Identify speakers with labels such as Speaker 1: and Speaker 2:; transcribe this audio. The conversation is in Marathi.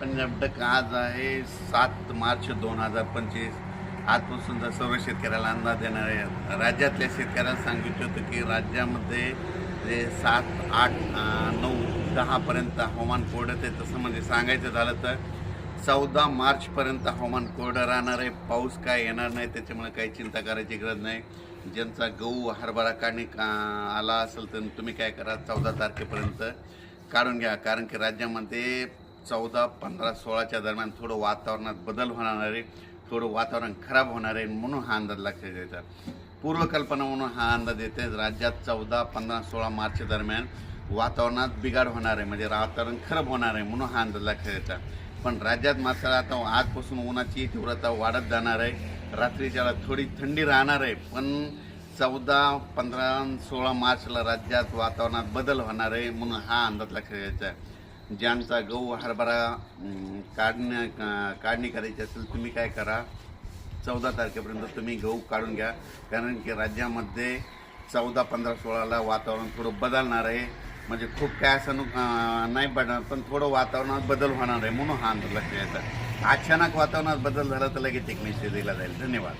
Speaker 1: पंजाब आज आहे 7 मार्च 2025. आजपासून जर सर्व शेतकऱ्याला अंदाज देणार आहे. राज्यातल्या शेतकऱ्याला सांगितलं होतं की राज्यामध्ये जे 7, 8, 9, 10पर्यंत हवामान कोरडं आहे. तसं म्हणजे सांगायचं झालं तर 14 मार्चपर्यंत हवामान कोरडं राहणार आहे. पाऊस काय येणार नाही, त्याच्यामुळे काही चिंता करायची गरज नाही. ज्यांचा गहू हरभरा काढणी आला असेल तर तुम्ही काय करा, 14 तारखेपर्यंत काढून घ्या. कारण की राज्यामध्ये 14, 15, 16च्या दरम्यान थोडं वातावरणात बदल होणार आहे. थोडं वातावरण खराब होणार आहे, म्हणून हा अंदाज लक्षात द्यायचा. पूर्वकल्पना म्हणून हा अंदाज येते. राज्यात 14, 15, 16 मार्च दरम्यान वातावरणात बिघाड होणार आहे, म्हणजे वातावरण खराब होणार आहे, म्हणून हा अंदाज लक्षात द्यायचा. पण राज्यात मात्र आता आजपासून उन्हाची तीव्रता वाढत जाणार आहे. रात्रीच्या थोडी थंडी राहणार आहे, पण 14, 15, 16 मार्चला राज्यात वातावरणात बदल होणार आहे, म्हणून हा अंदाज लक्षात घ्यायचा आहे. ज्यांचा गहू हरभरा काढणी करायची असेल, तुम्ही काय करा, 14 तारखेपर्यंत तुम्ही गहू काढून घ्या. कारण की राज्यामध्ये 14, 15, 16ला वातावरण थोडं बदलणार आहे. म्हणजे खूप काय असं नाही पडणार, पण थोडं वातावरणात बदल होणार आहे, म्हणून हा अंदाज लक्षात घ्यायचा. अचानक वातावरणात बदल झाला तर लगेच एक मेसेज दिला जाईल. धन्यवाद.